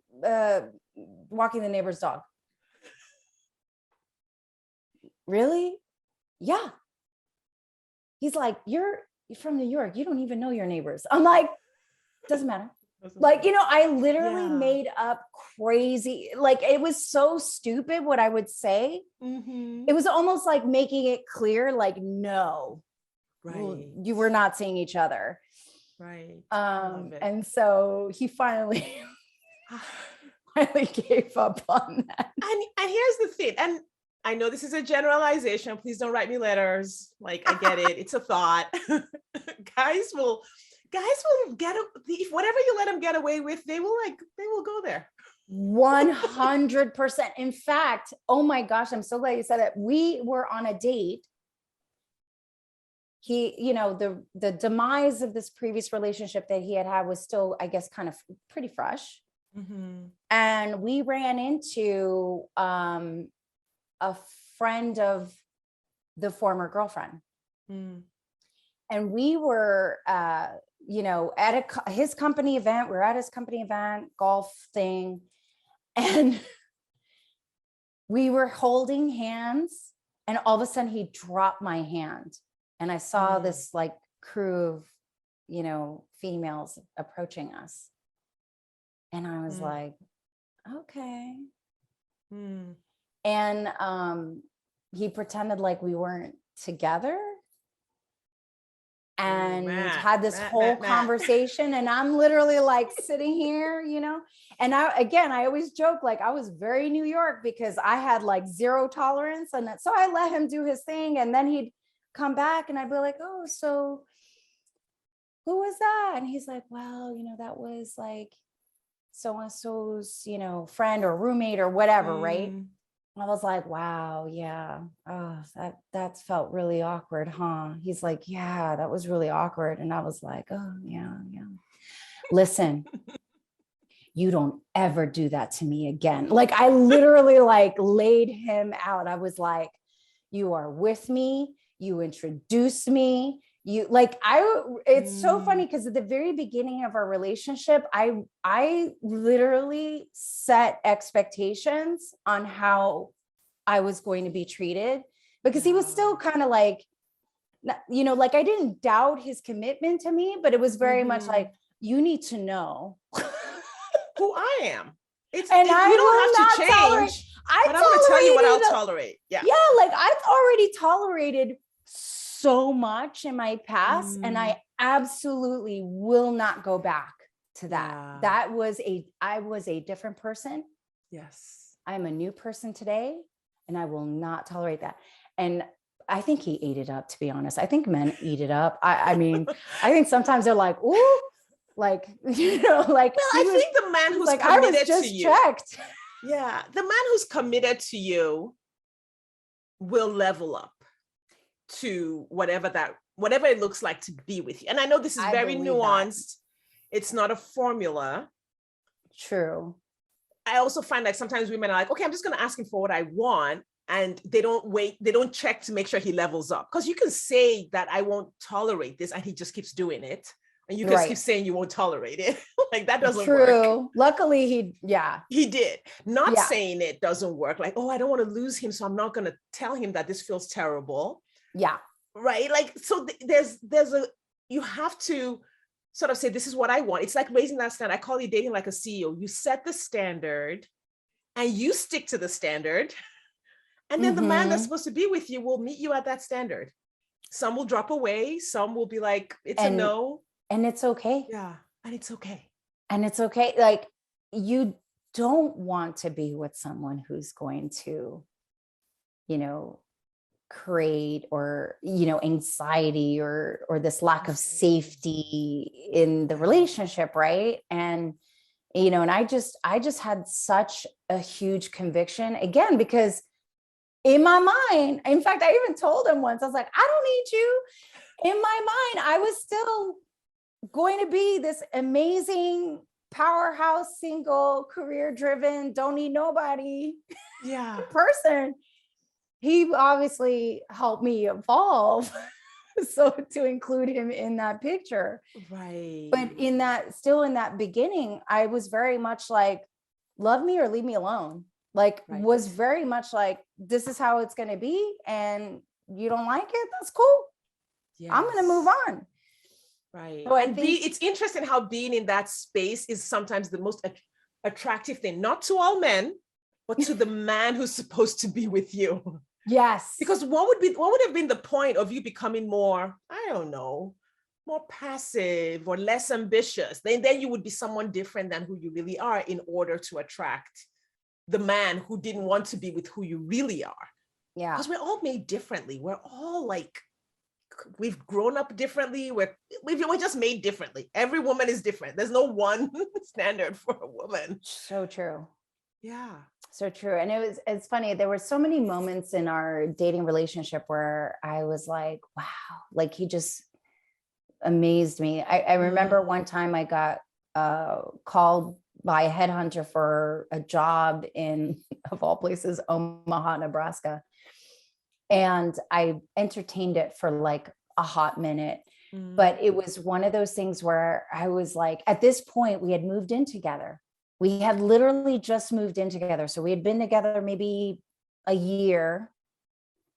walking the neighbor's dog. Really? Yeah. He's like, you're from New York. You don't even know your neighbors. I'm like, doesn't matter. Like, I literally made up crazy, like, it was so stupid what I would say. It was almost like making it clear, like, no, right, you were not seeing each other. Right. And so he finally gave up on that. And here's the thing, and I know this is a generalization. Please don't write me letters. Like, I get it. It's a thought. Guys will get whatever you let them get away with. They will go there. 100%. In fact, oh my gosh, I'm so glad you said that. We were on a date. He, the demise of this previous relationship that he had was still, I guess, kind of pretty fresh. And we ran into a friend of the former girlfriend. And we were, at his company event. We were at his company event, golf thing. And we were holding hands. And all of a sudden he dropped my hand. And I saw this like crew of, females approaching us. And I was like, okay. And he pretended like we weren't together and had this whole conversation. And I'm literally like sitting here, and I always joke, like, I was very New York because I had like zero tolerance. And so I let him do his thing. And then he'd come back and I'd be like, oh, so who was that? And he's like, well, that was like so-and-so's, friend or roommate or whatever. Right. I was like, wow, yeah. Oh, that felt really awkward, huh? He's like, yeah, that was really awkward. And I was like, oh, yeah. Listen, you don't ever do that to me again. Like, I literally like laid him out. I was like, you are with me. You introduced me. It's so funny because at the very beginning of our relationship, I literally set expectations on how I was going to be treated, because he was still kind of like, like, I didn't doubt his commitment to me, but it was very much like, you need to know who I am. You don't have to change. But I'm going to tell you what I'll tolerate. Yeah. Yeah. Like, I've already tolerated so much in my past, and I absolutely will not go back to that. I was a different person. Yes. I'm a new person today, and I will not tolerate that. And I think he ate it up, to be honest. I think men eat it up. I mean, I think sometimes they're like, ooh, like, like, well, I think the man who's like, committed I was just to you. checked. Yeah. The man who's committed to you will level up to whatever it looks like to be with you. And I know this is very nuanced. It's not a formula. True. I also find that sometimes women are like, okay, I'm just going to ask him for what I want. And they don't check to make sure he levels up. Because you can say that I won't tolerate this and he just keeps doing it. And you can keep saying you won't tolerate it. Like, that doesn't work. Luckily, he did. Not saying it doesn't work. Like, oh, I don't want to lose him, so I'm not going to tell him that this feels terrible. Yeah. Right. Like, so you have to sort of say, this is what I want. It's like raising that standard. I call it dating like a CEO. You set the standard and you stick to the standard. And then the man that's supposed to be with you will meet you at that standard. Some will drop away. Some will be like, it's a no. And it's okay. Yeah. And it's okay. And it's okay. Like, you don't want to be with someone who's going to, create or, anxiety or this lack of safety in the relationship. Right. And, and I just had such a huge conviction, again, because in my mind, in fact, I even told him once, I was like, I don't need you. in my mind, I was still going to be this amazing powerhouse, single, career driven, don't need nobody Yeah. person. He obviously helped me evolve. So to include him in that picture. Right. But in that beginning, I was very much like, love me or leave me alone. Like, Right. was very much like, this is how it's going to be. And you don't like it, that's cool. Yes. I'm going to move on. Right. So And it's interesting how being in that space is sometimes the most attractive thing, not to all men, but to the man who's supposed to be with you. Yes. Because what would have been the point of you becoming more, I don't know, more passive or less ambitious? Then you would be someone different than who you really are in order to attract the man who didn't want to be with who you really are. Yeah. Because we're all made differently. We're all like, we've grown up differently. We're just made differently. Every woman is different. There's no one standard for a woman. So true. Yeah. So true. And it's funny. There were so many moments in our dating relationship where I was like, wow, like he just amazed me. I remember one time I got called by a headhunter for a job in, of all places, Omaha, Nebraska. And I entertained it for like a hot minute. But it was one of those things where I was like, at this point, we had moved in together. We had literally just moved in together. So we had been together maybe a year,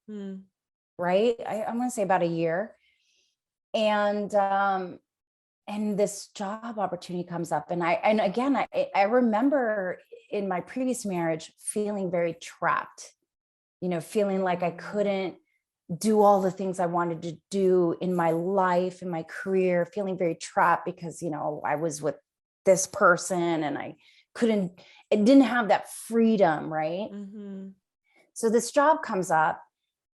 right? I'm going to say about a year. And this job opportunity comes up. And I remember in my previous marriage feeling very trapped, feeling like I couldn't do all the things I wanted to do in my life, in my career, feeling very trapped because, I was with this person and I didn't have that freedom. Right. Mm-hmm. So this job comes up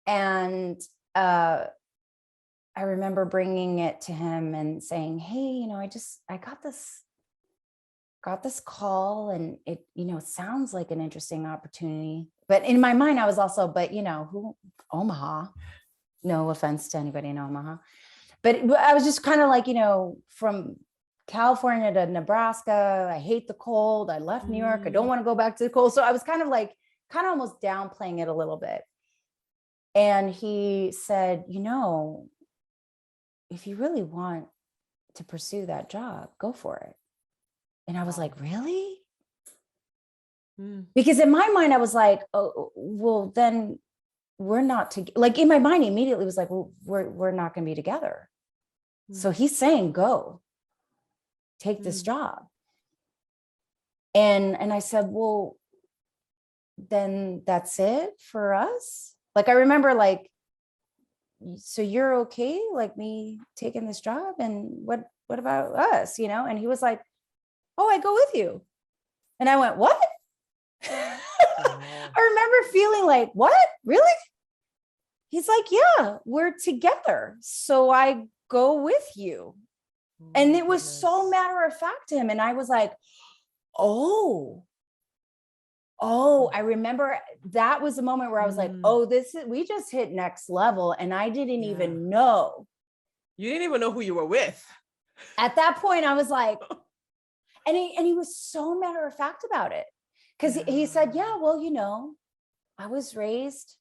and, I remember bringing it to him and saying, hey, I got this call and it, sounds like an interesting opportunity. But in my mind, I was also, Omaha, no offense to anybody in Omaha, but I was just kind of like, from California to Nebraska, I hate the cold. I left New York. I don't want to go back to the cold. So I was kind of almost downplaying it a little bit. And he said, if you really want to pursue that job, go for it. And I was like, really? Because in my mind, I was like, oh, well, then we're not together. Like in my mind, immediately was like, well, we're not going to be together. So he's saying, go take this job. And I said, well, then that's it for us. Like, I remember so you're okay, like me taking this job, and what about us, And he was like, oh, I go with you. And I went, what? I remember feeling like, what? Really? He's like, yeah, we're together. So I go with you. And it was so matter of fact to him. And I was like, oh, I remember that was the moment where I was like, oh, we just hit next level. And I didn't even know. You didn't even know who you were with. At that point, I was like, and he was so matter of fact about it. Because he said, yeah, well, I was raised,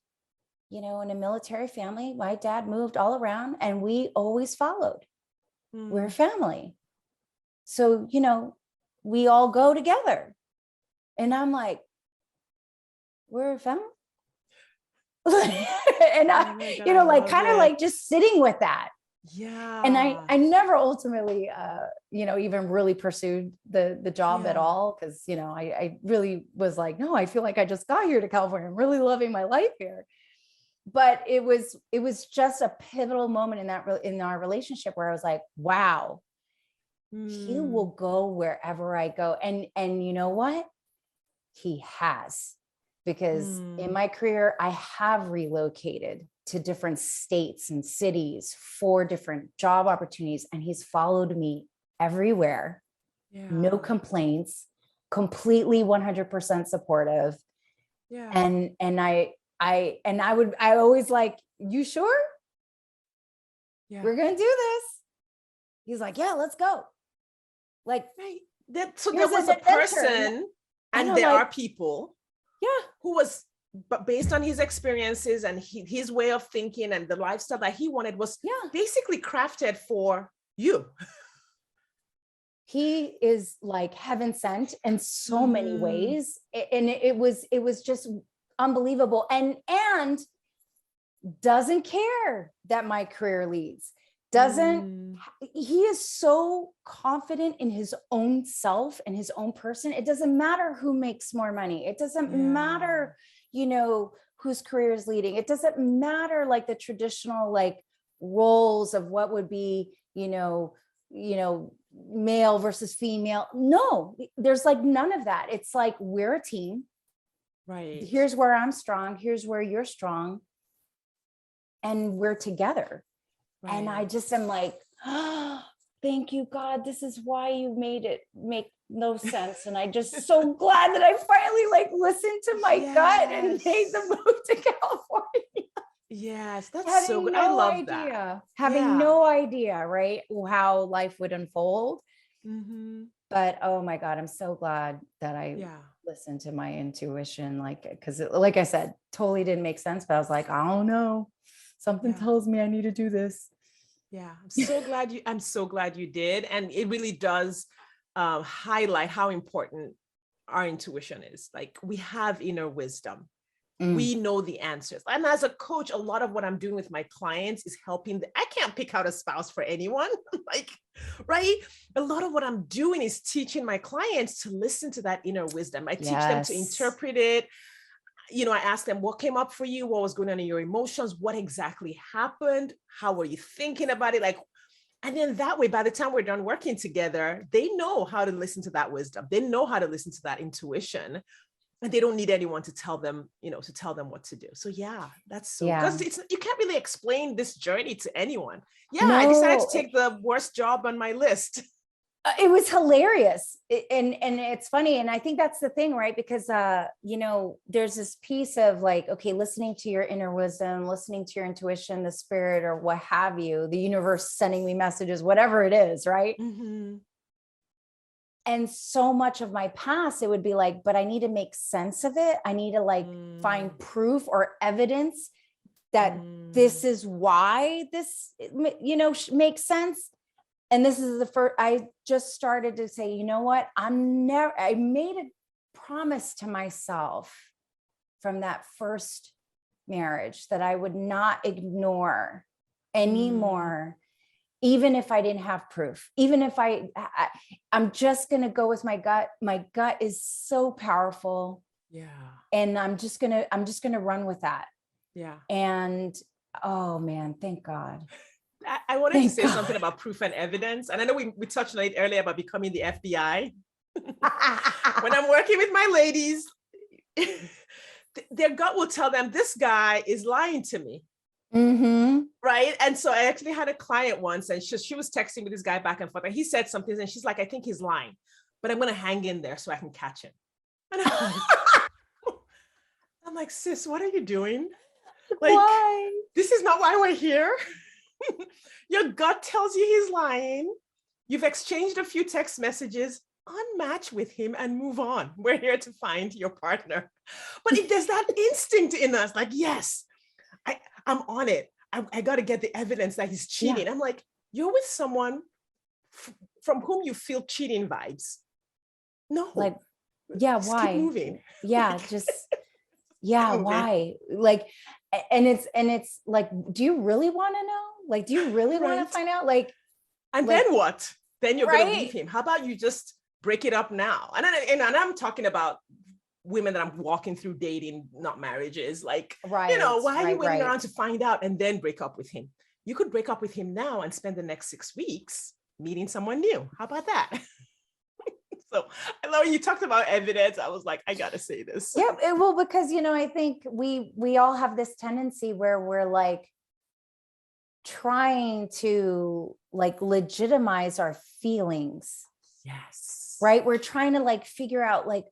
in a military family. My dad moved all around and we always followed. We're a family. So, we all go together. And I'm like, we're a family? And I, just sitting with that. Yeah. And I never ultimately, even really pursued the job at all. Cause, I really was like, no, I feel like I just got here to California. I'm really loving my life here. But it was just a pivotal moment in our relationship where I was like, wow, he will go wherever I go. And you know what? He has, because in my career, I have relocated to different states and cities for different job opportunities. And he's followed me everywhere. Yeah. No complaints, completely 100% supportive. Yeah. And I always like, you sure? Yeah. We're going to do this. He's like, yeah, let's go. Like, right. So there here's was an a adventure. person, and I'm there like, are people yeah, who was, but based on his experiences and his way of thinking and the lifestyle that he wanted was yeah. basically crafted for you. He is like heaven sent in so many ways. And it was just unbelievable. And doesn't care that my career leads. He is so confident in his own self and his own person. It doesn't matter who makes more money. It doesn't matter, whose career is leading. It doesn't matter like the traditional like roles of what would be, male versus female. No, there's like none of that. It's like, we're a team. Right. Here's where I'm strong. Here's where you're strong. And we're together. Right. And I just am like, oh, thank you, God. This is why you made it make no sense. And I just so glad that I finally like listened to my gut and made the move to California. Yes, that's having so good. No I love idea, that. Having no idea, right, how life would unfold. But oh my God, I'm so glad that I listened to my intuition, because like I said, totally didn't make sense. But I was like, I don't know. Something tells me I need to do this. Yeah, I'm so glad you did. And it really does highlight how important our intuition is. Like, we have inner wisdom. We know the answers. And as a coach, a lot of what I'm doing with my clients is helping. I can't pick out a spouse for anyone, right? A lot of what I'm doing is teaching my clients to listen to that inner wisdom. I teach them to interpret it. I ask them, what came up for you? What was going on in your emotions? What exactly happened? How were you thinking about it? And then that way, by the time we're done working together, they know how to listen to that wisdom. They know how to listen to that intuition. And they don't need anyone to tell them, what to do. So that's so, because you can't really explain this journey to anyone. I decided to take the worst job on my list. It was hilarious. And it's funny. And I think that's the thing, right? Because, there's this piece of like, okay, listening to your inner wisdom, listening to your intuition, the spirit, or what have you, the universe sending me messages, whatever it is, right? And so much of my past, it would be like, but I need to make sense of it. I need to find proof or evidence that this is why this, makes sense. And this is the first, I just started to say, you know what? I made a promise to myself from that first marriage that I would not ignore anymore. Even if I didn't have proof, even if I'm just going to go with my gut. My gut is so powerful. Yeah. And I'm just going to run with that. Yeah. And oh man, thank God. I wanted to say something about proof and evidence. And I know we touched on it earlier about becoming the FBI. When I'm working with my ladies, their gut will tell them this guy is lying to me. Right. And so I actually had a client once, and she was texting with this guy back and forth, and he said something, and she's like, I think he's lying, but I'm going to hang in there so I can catch him. And I'm like, sis, what are you doing? Why? This is not why we're here. Your gut tells you he's lying. You've exchanged a few text messages, unmatch with him and move on. We're here to find your partner. But if there's that instinct in us, like, yes, I'm on it. I got to get the evidence that he's cheating. I'm like, you're with someone from whom you feel cheating vibes. No. Like, just why? Keep moving. Why? Like, and it's like, do you really want to know? Like, do you really want to find out? And then what? Then you're going to leave him. How about you just break it up now? And I'm talking about women that I'm walking through dating, not marriages. Like, why are you waiting around to find out and then break up with him? You could break up with him now and spend the next 6 weeks meeting someone new. How about that? So I love when you talked about evidence. I was like, I got to say this. Yeah, well, because, I think we all have this tendency where we're like trying to like legitimize our feelings. Yes. Right. We're trying to like figure out like,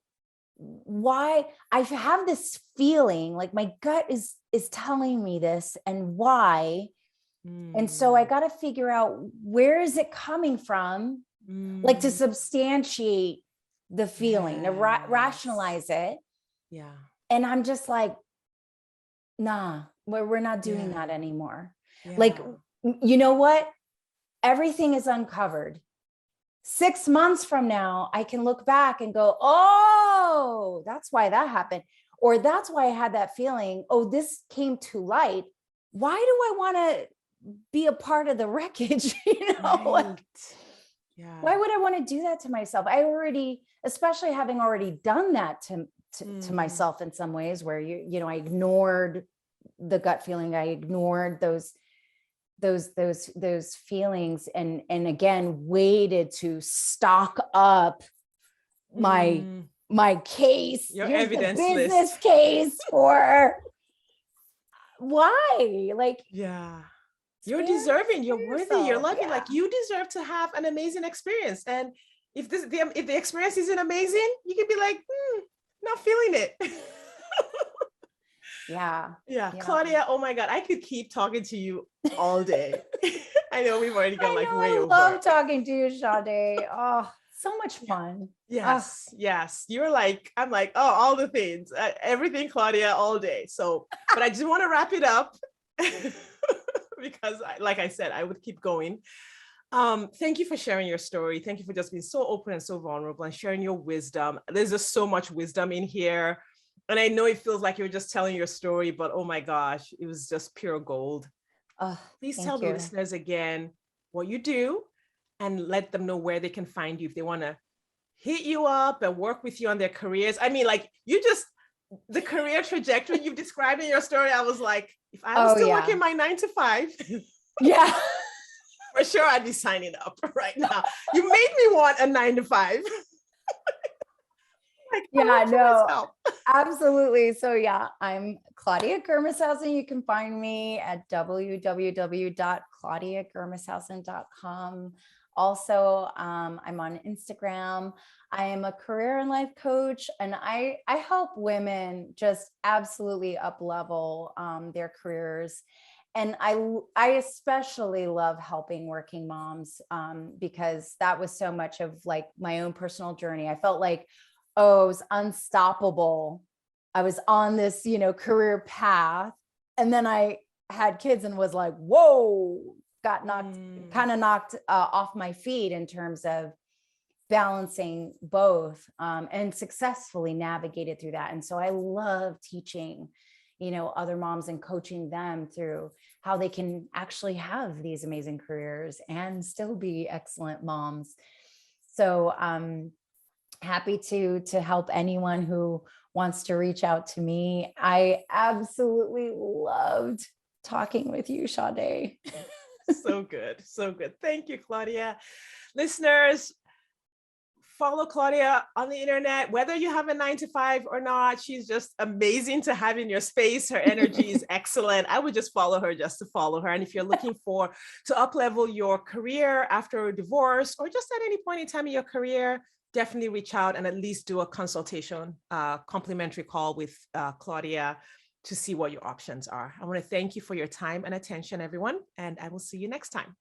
why I have this feeling, like my gut is telling me this, and why, And so I Mm. got to figure out, where is it coming from? Like, to Mm. substantiate the feeling, to Yes. rationalize it. Yeah. And I'm just like, nah, we're not doing Yeah. that anymore. Like, Yeah. you know what? Everything is uncovered. 6 months from now, I can look back and go, oh, that's why that happened. Or that's why I had that feeling. Oh, this came to light. Why do I want to be a part of the wreckage? Right. Like, Yeah. why would I want to do that to myself? I already, especially having already done that to Mm. myself in some ways, where I ignored the gut feeling. I ignored those feelings, and again waited to stock up my Mm. case. Your Here's the evidence business list. case for why. Like, Yeah. You're spare deserving. You're worthy. You're yourself. loving. Yeah. Like, you deserve to have an amazing experience. And if the experience isn't amazing, you can be like, not feeling it. Yeah. Yeah, Yeah. Claudia. Oh my God, I could keep talking to you all day. I know we've already gone I like way know. I over. love talking to you, Sade. Oh, so much Yeah. fun. Oh, Yes, yes. You're like, I'm like, oh, all the things, everything, Claudia, all day. So, but I just want to wrap it up because, like I said, I would keep going. Thank you for sharing your story. Thank you for just being so open and so vulnerable and sharing your wisdom. There's just so much wisdom in here. And I know it feels like you're just telling your story, but oh my gosh, it was just pure gold. oh, Please tell thank the you. listeners again what you do and let them know where they can find you if they want to hit you up and work with you on their careers. I mean, like, the career trajectory you've described in your story, I was like, if I was Oh, still working yeah. my 9 to 5, Yeah. for sure I'd be signing up right now. You made me want a 9 to 5. Like, I Yeah, work for no, myself. absolutely. So yeah, I'm Claudia Germeshausen. You can find me at www.claudiagermeshausen.com. Also, I'm on Instagram. I am a career and life coach, and I help women just absolutely up level their careers. And I especially love helping working moms because that was so much of like my own personal journey. I felt like, oh, it was unstoppable. I was on this, career path. And then I had kids and was like, whoa, got knocked, Mm. kind of knocked off my feet in terms of balancing both, and successfully navigated through that. And so I love teaching, other moms and coaching them through how they can actually have these amazing careers and still be excellent moms. So, happy to help anyone who wants to reach out to me. I absolutely loved talking with you, Sade. So good. So good. Thank you, Claudia. Listeners, follow Claudia on the internet, whether you have a 9 to 5 or not. She's just amazing to have in your space. Her energy is excellent. I would just follow her just to follow her. And if you're looking to up level your career after a divorce, or just at any point in time in your career, definitely reach out and at least do a consultation, complimentary call with Claudia to see what your options are. I want to thank you for your time and attention, everyone. And I will see you next time.